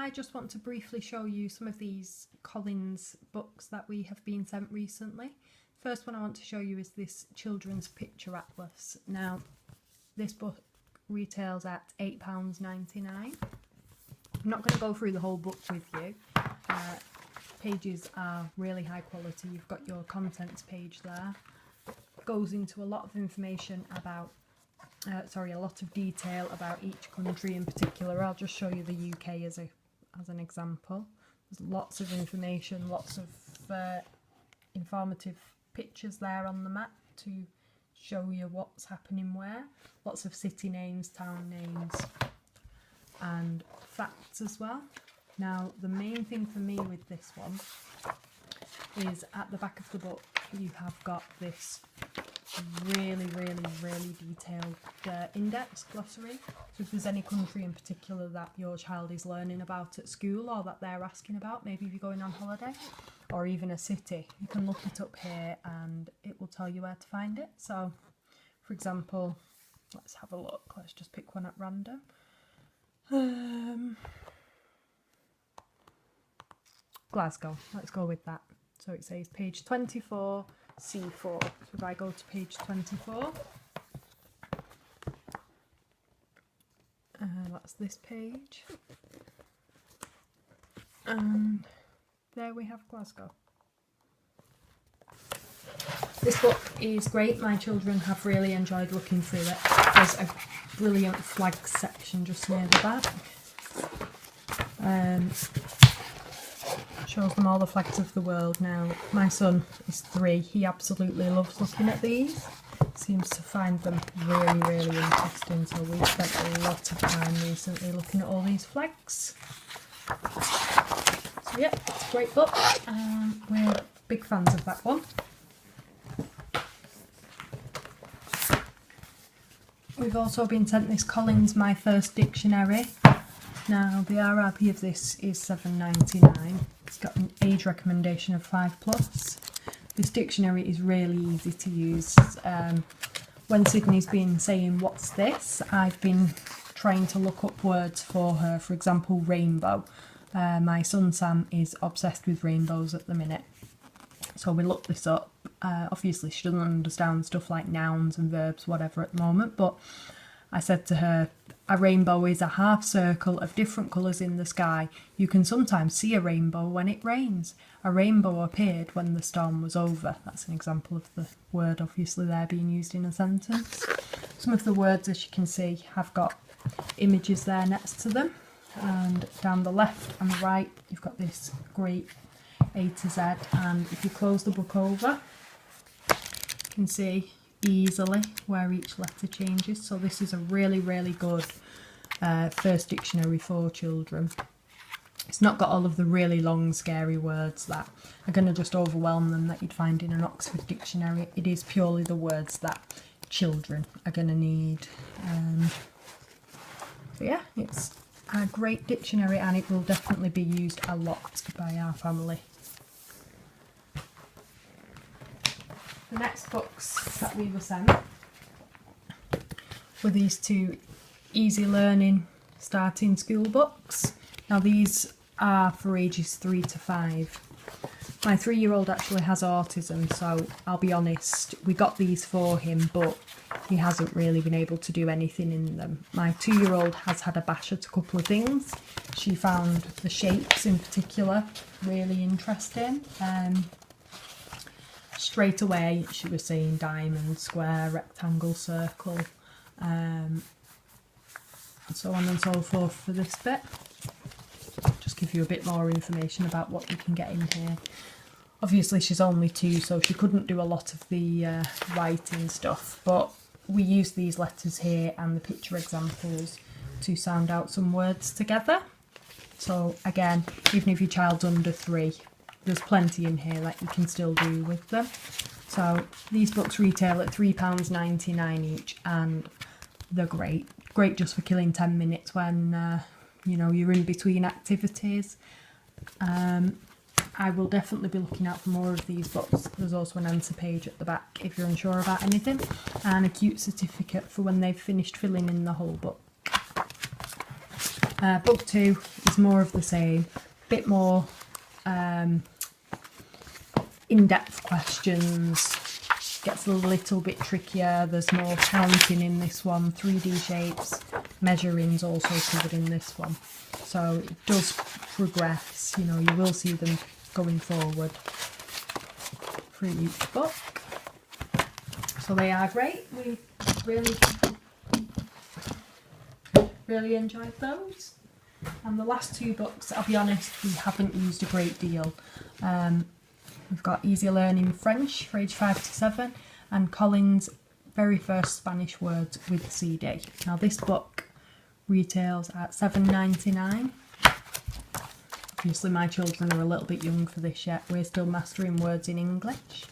I just want to briefly show you some of these Collins books that we have been sent recently. First one I want to show you is this children's picture atlas. Now this book retails at £8.99. I'm not going to go through the whole book with you. Pages are really high quality. You've got your contents page there. It goes into a lot of information about a lot of detail about each country in particular. I'll just show you the UK as an example. There's lots of information, lots of informative pictures there on the map to show you what's happening where. Lots of city names, town names and facts as well. Now the main thing for me with this one is at the back of the book you have got this really detailed index glossary. So if there's any country in particular that your child is learning about at school or that they're asking about, maybe if you're going on holiday, or even a city, you can look it up here and it will tell you where to find it. So for example, let's have a look, let's just pick one at random. Glasgow, let's go with that. So it says page 24, C4. So if I go to page 24, that's this page, and there we have Glasgow. This book is great. My children have really enjoyed looking through it. There's a brilliant flags section just near the back. Shows them all the flags of the world. Now my son is 3, he absolutely loves looking at these, seems to find them really interesting, so we've spent a lot of time recently looking at all these flags. So yeah, it's a great book, we're big fans of that one. We've also been sent this Collins My First Dictionary. Now the RRP of this is £7.99. It's got an age recommendation of 5+. This dictionary is really easy to use. When Sydney's been saying what's this, I've been trying to look up words for her. For example, rainbow. My son Sam is obsessed with rainbows at the minute. So we looked this up. Obviously she doesn't understand stuff like nouns and verbs, whatever at the moment, but I said to her, a rainbow is a half circle of different colours in the sky. You can sometimes see a rainbow when it rains. A rainbow appeared when the storm was over. That's an example of the word obviously there being used in a sentence. Some of the words, as you can see, have got images there next to them. And down the left and the right, you've got this great A to Z. And if you close the book over, you can see easily where each letter changes. So this is a really good first dictionary for children. It's not got all of the really long scary words that are going to just overwhelm them that you'd find in an Oxford dictionary. It is purely the words that children are going to need. So yeah, it's a great dictionary and it will definitely be used a lot by our family. The next books that we were sent were these 2 easy learning starting school books. Now these are for ages 3 to 5. My 3-year-old actually has autism, so I'll be honest, we got these for him, but he hasn't really been able to do anything in them. My 2-year-old has had a bash at a couple of things. She found the shapes in particular really interesting. Straight away she was saying diamond, square, rectangle, circle, and so on and so forth for this bit. Just give you a bit more information about what you can get in here. Obviously she's only 2, so she couldn't do a lot of the writing stuff, but we use these letters here and the picture examples to sound out some words together. So again, even if your child's under 3, there's plenty in here that you can still do with them. So these books retail at £3.99 each and they're great. Great just for killing 10 minutes when you know, you're in between activities. I will definitely be looking out for more of these books. There's also an answer page at the back if you're unsure about anything, and a cute certificate for when they've finished filling in the whole book. Book 2 is more of the same, bit more in-depth questions, gets a little bit trickier. There's more counting in this one, 3D shapes, measuring's also covered in this one. So it does progress, you know, you will see them going forward through each book. So they are great. We really enjoyed those. And the last 2 books, I'll be honest, we haven't used a great deal. We've got Easy Learning French for age 5 to 7 and Colin's Very First Spanish Words with CD. Now this book retails at $7.99. Obviously my children are a little bit young for this yet. We're still mastering words in English.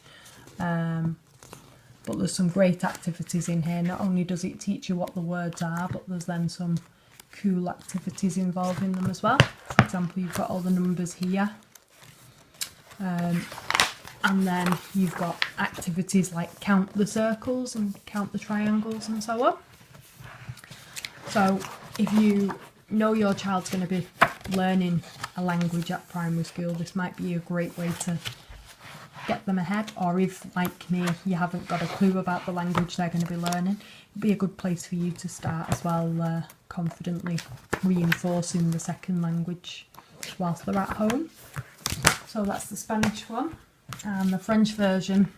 But there's some great activities in here. Not only does it teach you what the words are, but there's then some cool activities involved in them as well. For example, you've got all the numbers here. And then you've got activities like count the circles and count the triangles and so on. So if you know your child's going to be learning a language at primary school, this might be a great way to get them ahead. Or if, like me, you haven't got a clue about the language they're going to be learning, it'd be a good place for you to start as well, confidently reinforcing the second language whilst they're at home. So that's the Spanish one. And the French version,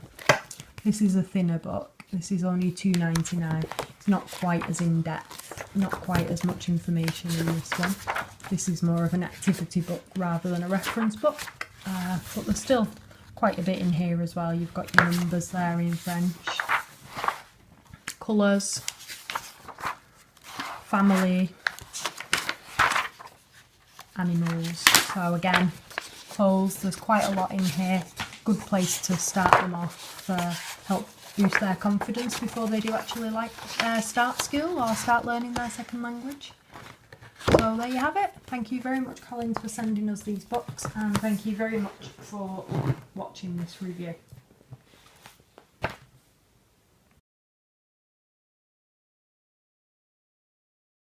this is a thinner book. This is only $2.99. It's not quite as in-depth, not quite as much information in this one. This is more of an activity book rather than a reference book, but there's still quite a bit in here as well. You've got your numbers there in French, colours, family, animals. So again, clothes, there's quite a lot in here. Good place to start them off, help boost their confidence before they do actually start school or start learning their second language. So there you have it. Thank you very much, Collins, for sending us these books, and thank you very much for watching this review.